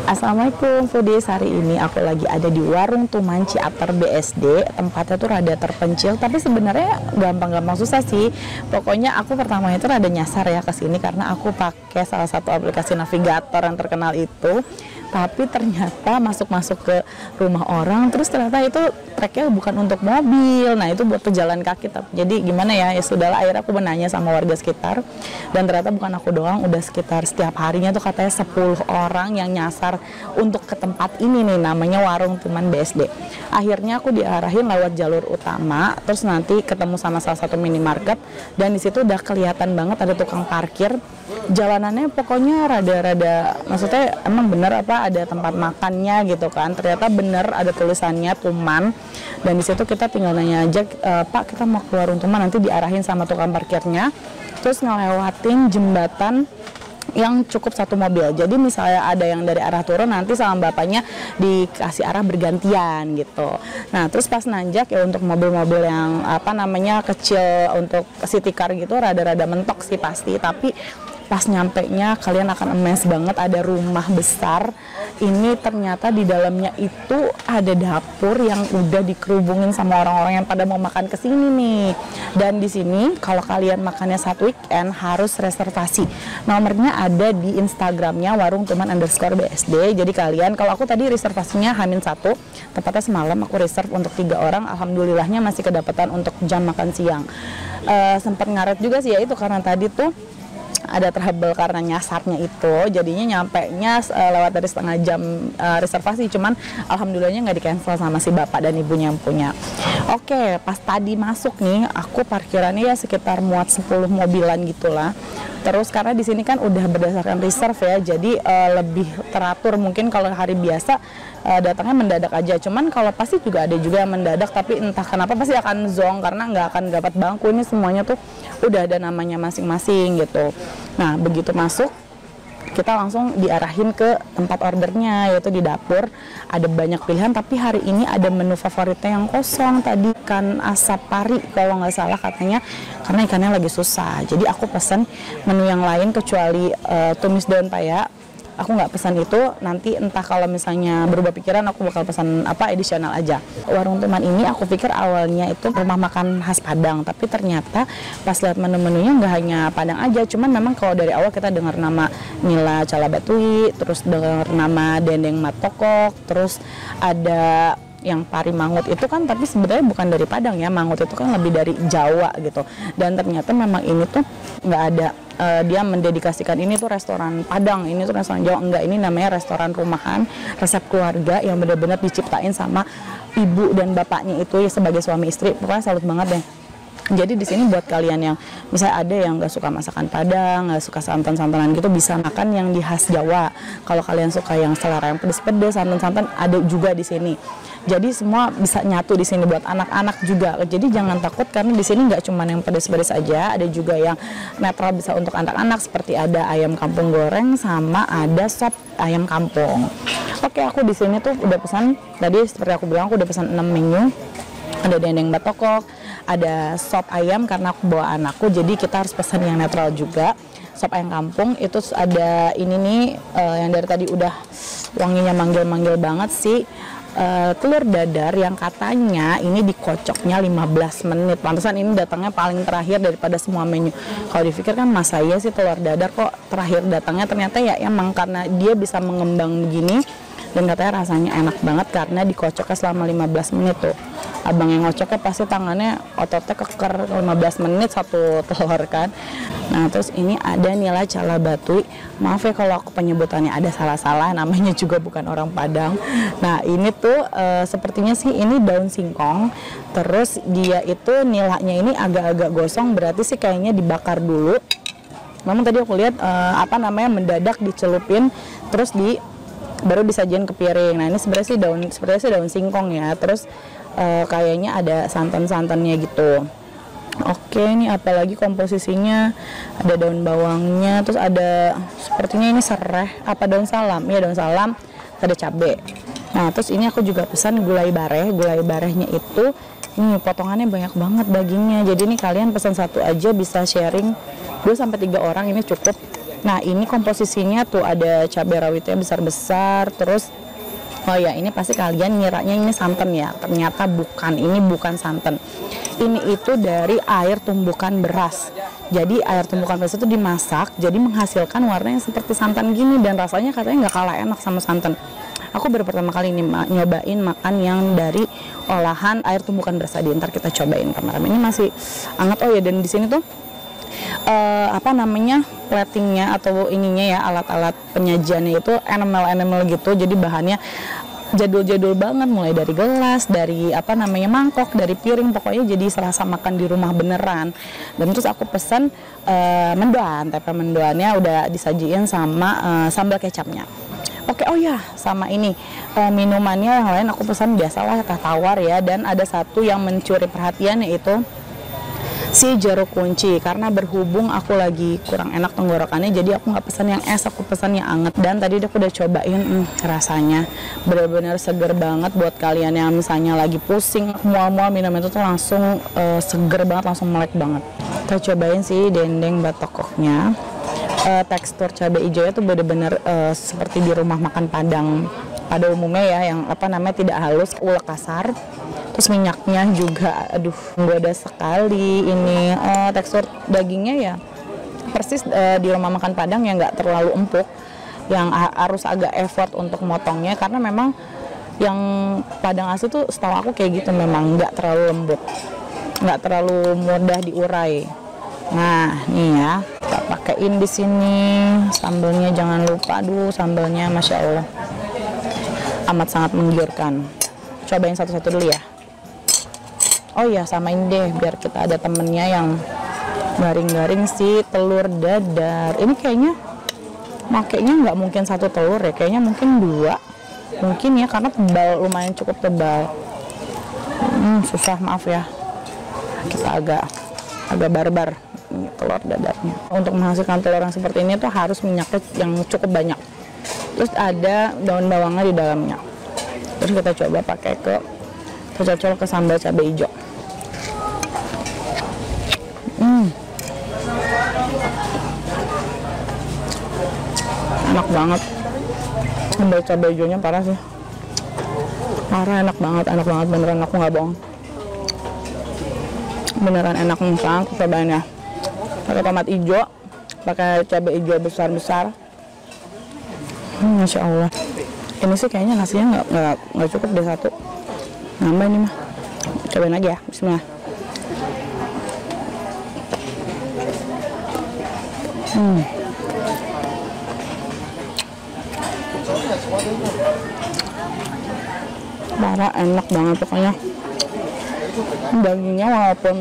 Assalamualaikum foodies, hari ini aku lagi ada di Warung Tuman Ciater BSD. Tempatnya tuh rada terpencil, tapi sebenarnya gampang-gampang susah sih. Pokoknya aku pertama itu rada nyasar ya ke sini karena aku pakai salah satu aplikasi navigator yang terkenal itu. Tapi ternyata masuk-masuk ke rumah orang, terus ternyata itu treknya bukan untuk mobil. Nah itu buat pejalan kaki. Jadi gimana ya, ya sudahlah, akhirnya aku menanya sama warga sekitar. Dan ternyata bukan aku doang, udah sekitar setiap harinya tuh katanya 10 orang yang nyasar untuk ke tempat ini nih, namanya Warung Tuman BSD. Akhirnya aku diarahin lewat jalur utama, terus nanti ketemu sama salah satu minimarket. Dan di situ udah kelihatan banget ada tukang parkir. Jalanannya pokoknya rada-rada, maksudnya emang bener apa ada tempat makannya gitu kan. Ternyata bener ada tulisannya Tuman, dan di situ kita tinggal nanya aja, Pak kita mau ke Warung Tuman, nanti diarahin sama tukang parkirnya, terus ngelewatin jembatan yang cukup satu mobil. Jadi misalnya ada yang dari arah turun, nanti sama bapaknya dikasih arah bergantian gitu. Nah terus pas nanjak ya, untuk mobil-mobil yang apa namanya kecil, untuk city car gitu rada-rada mentok sih pasti, tapi pas nyampenya kalian akan amazed banget. Ada rumah besar, ini ternyata di dalamnya itu ada dapur yang udah dikerubungin sama orang-orang yang pada mau makan kesini nih. Dan di sini kalau kalian makannya satu weekend harus reservasi. Nomornya ada di Instagramnya Warung Tuman _BSD. Jadi kalian, kalau aku tadi reservasinya H-1, tepatnya semalam aku reserve untuk 3 orang. Alhamdulillahnya masih kedapatan untuk jam makan siang. Sempat ngaret juga sih ya itu, karena tadi tuh ada trouble karena nyasarnya itu, jadinya nyampenya lewat dari setengah jam reservasi, cuman alhamdulillahnya nggak di cancel sama si bapak dan ibunya yang punya. Oke, pas tadi masuk nih, aku parkirannya ya sekitar muat 10 mobilan gitulah. Terus karena di sini kan udah berdasarkan reserve ya, jadi lebih teratur. Mungkin kalau hari biasa datangnya mendadak aja, cuman kalau pasti juga ada juga yang mendadak, tapi entah kenapa pasti akan zonk karena nggak akan dapat bangku. Ini semuanya tuh udah ada namanya masing-masing gitu. Nah begitu masuk, kita langsung diarahin ke tempat ordernya, yaitu di dapur. Ada banyak pilihan, tapi hari ini ada menu favoritnya yang kosong. Tadi ikan asap pari kalau nggak salah katanya, karena ikannya lagi susah. Jadi aku pesen menu yang lain kecuali tumis daun paya. Aku nggak pesan itu, nanti entah kalau misalnya berubah pikiran aku bakal pesan apa additional aja. Warung Tuman ini aku pikir awalnya itu rumah makan khas Padang, tapi ternyata pas lihat menu-menunya nggak hanya Padang aja, cuman memang kalau dari awal kita dengar nama Nila Calabatui, terus dengar nama Dendeng Matokok, terus ada yang pari mangut itu kan, tapi sebenarnya bukan dari Padang ya, mangut itu kan lebih dari Jawa gitu. Dan ternyata memang ini tuh nggak ada dia mendedikasikan ini tuh restoran Padang, ini tuh restoran Jawa, enggak, ini namanya restoran rumahan resep keluarga yang benar-benar diciptain sama ibu dan bapaknya itu ya sebagai suami istri. Pokoknya salut banget deh. Jadi di sini buat kalian yang misalnya ada yang nggak suka masakan Padang, nggak suka santan-santanan gitu, bisa makan yang di khas Jawa. Kalau kalian suka yang selera yang pedes-pedes, santan-santan, ada juga di sini. Jadi semua bisa nyatu di sini buat anak-anak juga. Jadi jangan takut karena di sini nggak cuma yang pedes-pedes aja, ada juga yang netral bisa untuk anak-anak, seperti ada ayam kampung goreng sama ada sop ayam kampung. Oke, aku di sini tuh udah pesan tadi, seperti aku bilang aku udah pesan 6 menu. Ada dendeng batokok, ada sop ayam karena aku bawa anakku, jadi kita harus pesan yang netral juga. Sop ayam kampung itu ada ini nih yang dari tadi udah wanginya manggil-manggil banget sih. Telur dadar yang katanya ini dikocoknya 15 menit. Pantesan ini datangnya paling terakhir daripada semua menu. Kalau dipikir kan masa iya sih telur dadar kok terakhir datangnya, ternyata ya emang karena dia bisa mengembang begini. Dan katanya rasanya enak banget karena dikocoknya selama 15 menit tuh. Abang yang ngocoknya pasti tangannya ototnya keker 15 menit satu telur kan. Nah terus ini ada Nila Calabatui. Maaf ya kalau aku penyebutannya ada salah-salah, namanya juga bukan orang Padang. Nah ini tuh sepertinya sih ini daun singkong. Terus dia itu nilanya ini agak-agak gosong, berarti sih kayaknya dibakar dulu. Memang tadi aku lihat apa namanya mendadak dicelupin terus baru disajiin ke piring. Nah ini sebenarnya sih daun singkong ya. Terus kayaknya ada santan-santannya gitu. Oke, ini apalagi komposisinya, ada daun bawangnya, terus ada sepertinya ini serai apa daun salam. Ya daun salam, ada cabai. Nah terus ini aku juga pesan gulai bareh. Gulai barehnya itu ini potongannya banyak banget dagingnya. Jadi ini kalian pesan satu aja bisa sharing 2-3 orang, ini cukup. Nah ini komposisinya tuh ada cabai rawitnya besar-besar, terus oh ya ini pasti kalian ngiranya ini santan ya, ternyata bukan, ini bukan santan. Ini itu dari air tumbukan beras. Jadi air tumbukan beras itu dimasak, jadi menghasilkan warnanya seperti santan gini dan rasanya katanya nggak kalah enak sama santan. Aku baru pertama kali ini nyobain makan yang dari olahan air tumbukan beras tadi. Ntar kita cobain kameramen. Ini masih hangat. Oh ya, dan di sini tuh apa namanya, platingnya atau ininya ya, alat-alat penyajiannya itu enamel gitu. Jadi bahannya jadul-jadul banget, mulai dari gelas, dari apa namanya mangkok, dari piring, pokoknya jadi serasa makan di rumah beneran. Dan terus aku pesan mendoan, tempe mendoannya udah disajiin sama sambal kecapnya. Oke, oh ya, sama ini minumannya yang lain aku pesan biasalah teh tawar ya, dan ada satu yang mencuri perhatian yaitu si jeruk kunci, karena berhubung aku lagi kurang enak tenggorokannya, jadi aku nggak pesan yang es, aku pesan yang anget. Dan tadi aku udah cobain, rasanya benar-benar seger banget. Buat kalian yang misalnya lagi pusing mual-mual, minum itu tuh langsung seger banget, langsung melek banget. Kita cobain si dendeng batokoknya. Tekstur cabai hijaunya tuh bener-bener seperti di rumah makan Padang pada umumnya ya, yang apa namanya tidak halus, ulek kasar. Terus minyaknya juga, aduh, menggoda sekali. Ini tekstur dagingnya ya persis di rumah makan Padang, yang nggak terlalu empuk, yang harus agak effort untuk motongnya, karena memang yang Padang asli tuh setahu aku kayak gitu, memang nggak terlalu lembut, nggak terlalu mudah diurai. Nah, nih ya, kita pakein di sini sambelnya, jangan lupa. Aduh, sambelnya masya Allah amat sangat menggiurkan. Cobain satu-satu dulu ya. Oh iya, samain deh biar kita ada temennya yang garing-garing, si telur dadar. Ini kayaknya makainya nggak mungkin satu telur ya, kayaknya mungkin 2 mungkin ya, karena tebal, lumayan cukup tebal. Susah, maaf ya, kita agak barbar. Ini telur dadarnya. Untuk menghasilkan telur yang seperti ini tuh harus minyaknya yang cukup banyak. Terus ada daun bawangnya di dalamnya. Terus kita coba pakai cocol ke sambal cabai hijau. Enak banget. Sambal cabai hijaunya parah sih. Parah, enak banget beneran, aku nggak bohong. Beneran enak nih, aku cobain ya. Pakai tomat hijau, pakai cabai hijau besar-besar. Masya Allah. Ini sih kayaknya nasinya nggak cukup deh satu. Nambah ini mah. Cobain aja ya. Bismillah. Parah, enak banget pokoknya. Dagingnya walaupun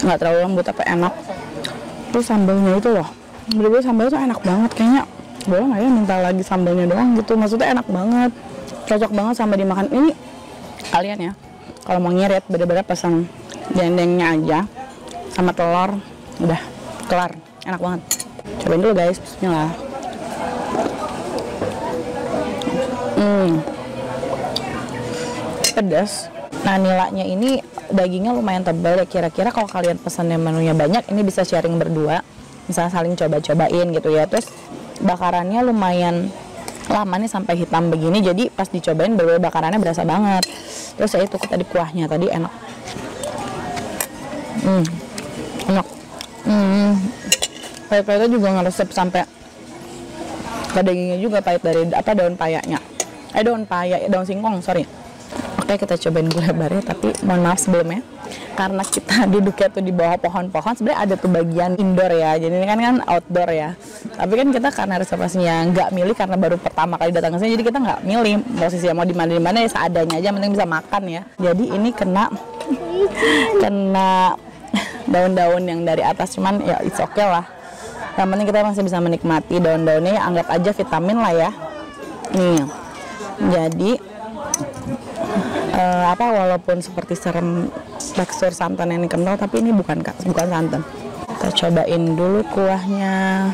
nggak terlalu lembut tapi enak. Terus sambalnya itu loh, bener-bener sambalnya tuh enak banget. Kayaknya boleh nggak ya minta lagi sambalnya doang gitu, maksudnya enak banget, cocok banget sama dimakan. Ini kalian ya kalau mau ngirit bener-bener pesan dendengnya aja sama telur, udah kelar, enak banget. Cobain dulu guys, bismillah. Pedas. Nah, nilainya ini dagingnya lumayan tebal ya, kira-kira kalau kalian pesannya menunya banyak, ini bisa sharing berdua, misalnya saling coba-cobain gitu ya. Terus bakarannya lumayan lama nih sampai hitam begini, jadi pas dicobain bener-bener bakarannya berasa banget. Terus ya itu tadi kuahnya tadi enak. Enak. Pahit-pahitnya juga ngeresep sampai ke dagingnya juga, pahit dari daun payanya. Daun singkong, sorry. Oke, kita cobain gula barnya, tapi mohon maaf sebelumnya, karena kita duduknya tuh di bawah pohon-pohon. Sebenarnya ada tuh bagian indoor ya, jadi ini kan outdoor ya. Tapi kan kita karena reservasinya nggak milih, karena baru pertama kali datang ke sini, jadi kita nggak milih posisi mau di mana ya, seadanya aja, penting bisa makan ya. Jadi ini kena daun-daun yang dari atas, cuman ya it's okay lah. Yang penting kita masih bisa menikmati daun-daunnya, ya, anggap aja vitamin lah ya. Nih, jadi walaupun seperti serem tekstur santan yang kental, tapi ini bukan santan. Kita cobain dulu kuahnya.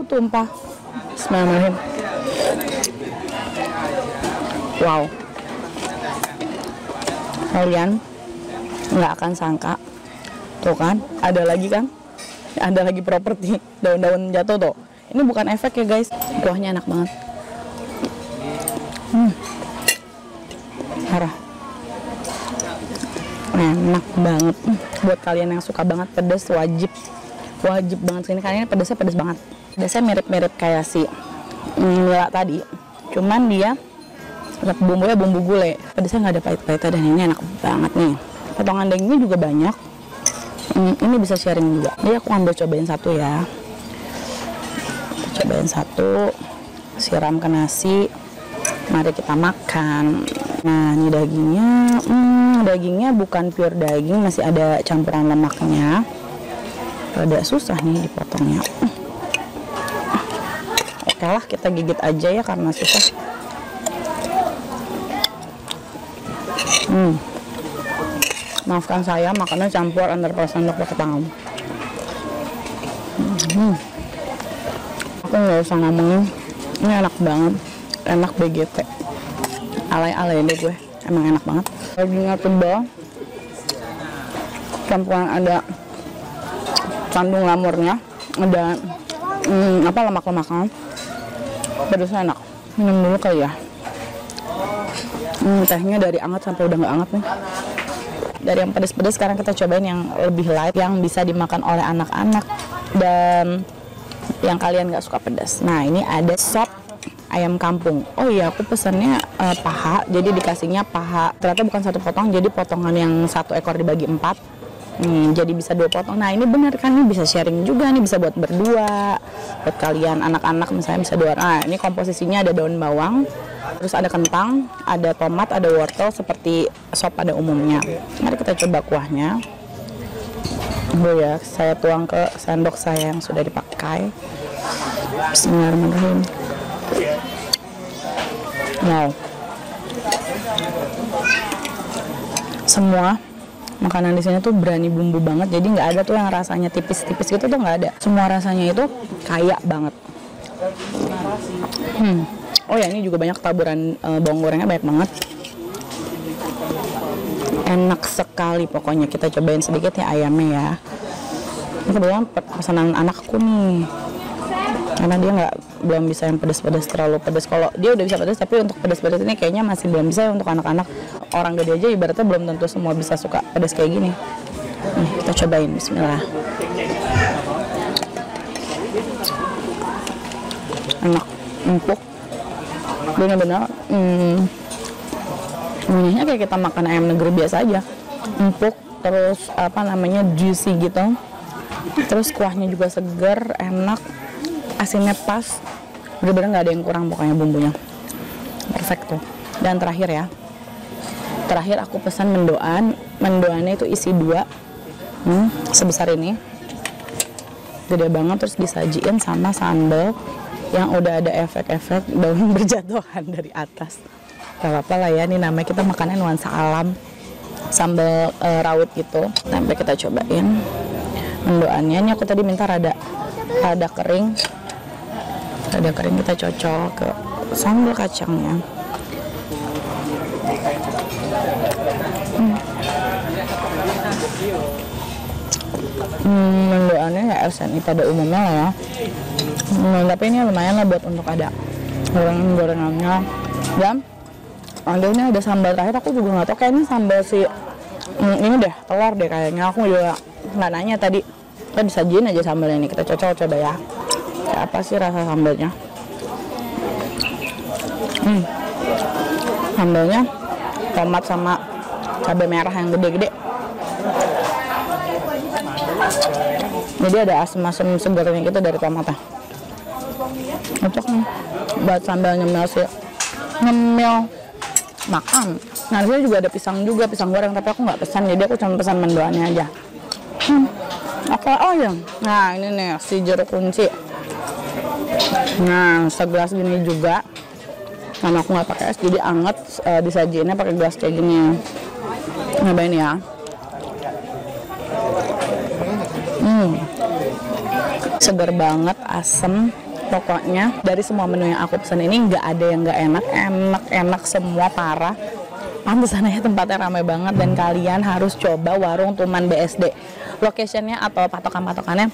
Tumpah. Bismillahirrahmanirrahim. Wow. Kalian nggak akan sangka, tuh kan, ada lagi kan Ada lagi properti daun-daun jatuh tuh. Ini bukan efek ya guys, kuahnya enak banget. Parah, enak banget. Buat kalian yang suka banget pedas, wajib banget sini, karena ini pedasnya pedas banget. Pedasnya mirip-mirip kayak si nila tadi, cuman dia bumbunya bumbu gulai, pedasnya nggak ada pahit-pahitnya, dan ini enak banget nih. Potongan dagingnya juga banyak. Ini bisa sharing juga. Jadi aku ambil cobain satu ya. Cobain satu, siram ke nasi. Mari kita makan. Nah, ini dagingnya. Dagingnya bukan pure daging, masih ada campuran lemaknya. Rada susah nih dipotongnya. Oke lah, kita gigit aja ya karena susah. Maafkan saya, makannya campur antar sendok pakai tangan. Aku nggak usah ngomongin, ini enak banget, enak BGT, alay-alay deh gue, emang enak banget. Dagingnya tebal, campuran ada kandung lamurnya, ada lemak-lemaknya, pedasnya enak. Minum dulu kali ya. Tehnya dari anget sampai udah nggak anget nih. Dari yang pedas-pedas sekarang kita cobain yang lebih light, yang bisa dimakan oleh anak-anak dan yang kalian nggak suka pedas. Nah, ini ada sop ayam kampung. Oh iya, aku pesannya paha, jadi dikasihnya paha. Ternyata bukan satu potong, jadi potongan yang satu ekor dibagi 4. Jadi bisa 2 potong. Nah, ini bener kan, ini bisa sharing juga nih, bisa buat berdua, buat kalian anak-anak misalnya bisa 2. Nah, ini komposisinya ada daun bawang, terus ada kentang, ada tomat, ada wortel seperti sop pada umumnya. Mari kita coba kuahnya. Ya, saya tuang ke sendok saya yang sudah dipakai. Bismillahirrahmanirrahim. Wow. Semua makanan di sini tuh berani bumbu banget, jadi nggak ada tuh yang rasanya tipis-tipis gitu tuh nggak ada. Semua rasanya itu kaya banget. Oh ya, ini juga banyak taburan bawang gorengnya, banyak banget. Enak sekali pokoknya. Kita cobain sedikit ya ayamnya ya. Ini kebetulan pesanan anakku nih, karena dia belum bisa yang pedas-pedas, terlalu pedas. Kalau dia udah bisa pedas, tapi untuk pedas-pedas ini kayaknya masih belum bisa untuk anak-anak. Orang gede aja ibaratnya belum tentu semua bisa suka pedas kayak gini. Nih, kita cobain. Bismillah. Enak, empuk, benar-benar bunyinya kayak kita makan ayam negeri biasa aja. Empuk, terus juicy gitu. Terus kuahnya juga segar, enak, asinnya pas, bener-bener nggak ada yang kurang pokoknya bumbunya, perfect tuh. Dan terakhir aku pesan mendoannya itu isi 2, sebesar ini, gede banget, terus disajiin sama sambal yang udah ada efek-efek daun berjatuhan dari atas. Gak apa-apa lah ya, ini namanya kita makannya nuansa alam, sambal rawit gitu. Sampai kita cobain mendoannya. Ini aku tadi minta rada kering, kita cocok ke sambal kacangnya. Mendoannya ya SNI pada umumnya lah ya. Tapi ini lumayan lah buat untuk ada gorengannya. Dan ini ada sambal terakhir, aku juga nggak tahu, kayaknya sambal ini deh, telur deh kayaknya. Aku juga nggak nanya tadi. Kita disajiin aja sambalnya ini, kita coba ya. Kayak apa sih rasa sambalnya? Sambalnya tomat sama cabai merah yang gede-gede. Jadi ada asam-asam segarnya gitu dari tomatnya. Cocok nih buat sambal nyemil makan. Nah, disini juga ada pisang goreng, tapi aku nggak pesan, jadi aku cuma pesan mendoannya aja. Oh ya, nah ini nih si jeruk kunci. Nah, segelas gini juga. Karena aku nggak pakai es, jadi anget, disajiinnya pakai gelas kayak gini. Nyobain ya. Segar banget, asem. Pokoknya dari semua menu yang aku pesan ini nggak ada yang nggak enak semua, parah. Pantesannya tempatnya ramai banget, dan kalian harus coba warung Tuman BSD. Locationnya atau patokan-patokannya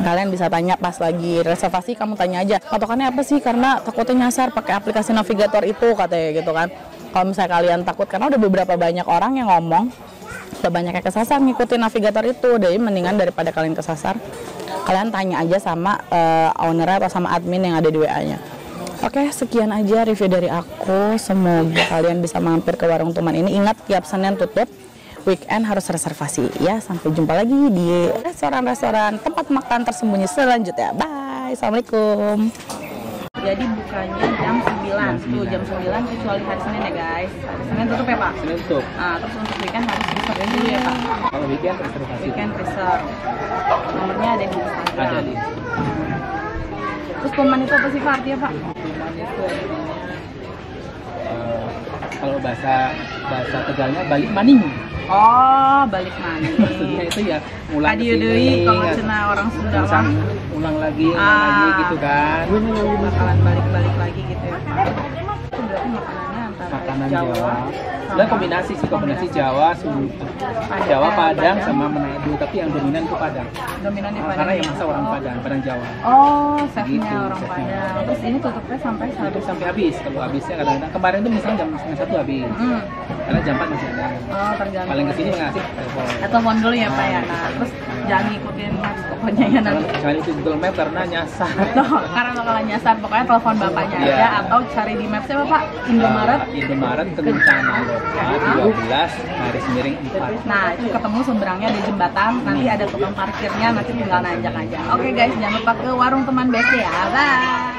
Kalian bisa tanya pas lagi reservasi, kamu tanya aja patokannya apa sih, karena takutnya nyasar pakai aplikasi navigator itu katanya gitu kan. Kalau misalnya kalian takut, karena udah beberapa banyak orang yang ngomong udah banyak yang kesasar ngikutin navigator itu, jadi mendingan daripada kalian kesasar, kalian tanya aja sama owner atau sama admin yang ada di WA-nya. Oke, sekian aja review dari aku. Semoga kalian bisa mampir ke Warung Tuman ini. Ingat, tiap Senin tutup, weekend harus reservasi ya. Sampai jumpa lagi di restoran-restoran tempat makan tersembunyi selanjutnya. Bye, assalamualaikum. Jadi bukanya jam 9, tuh jam 9 kecuali hari Senin ya guys. Hari Senin tutup ya Pak? Senin tutup. Nah, terus untuk weekend harus reserve dulu ya Pak? Kalau weekend reservasi. Weekend reserve. Nomornya ada di Instagram. Ada di. Terus Tuman itu apa sih Pak artinya Pak? Tuman itu artinya kalau bahasa Tegalnya balik maning. Oh, balik maning. Maksudnya itu ya ulang Adieu deui kalau cina orang Sunda mah. Ulang lagi gitu kan. Bakalan balik lagi gitu ya Pak. Itu berarti makanannya antara Makanan Jawa. Jawa. Dan kombinasi Jawa, Jawa, Padang sama Manado, tapi yang dominan itu Padang. Dominan di Padang. Karena yang masak orang Padang Jawa. Oh, chefnya Gitu, orang chefnya. Padang. Terus ini tutupnya sampai Sampai habis. Kalau habisnya kadang-kadang kemarin tuh misalnya jam setengah 1 habis. Karena jam 4 masih ada. Oh, tergantung. Paling kesini ngasih telepon. Telepon dulu ya Pak ya. Nah, terus jangan ngikutin maps pokoknya ya nanti. Jangan itu Google Map karena nyasar. Tuh, karena bakalan nyasar. Pokoknya telepon bapaknya Iya. aja atau cari di mapsnya Bapak Indomaret. Indomaret Kencana 12 garis miring 4. Nah, itu ketemu seberangnya di jembatan, nanti ada tukang parkirnya, nanti tinggal nanjak aja. Oke guys, jangan lupa ke Warung Teman BSD ya. Bye.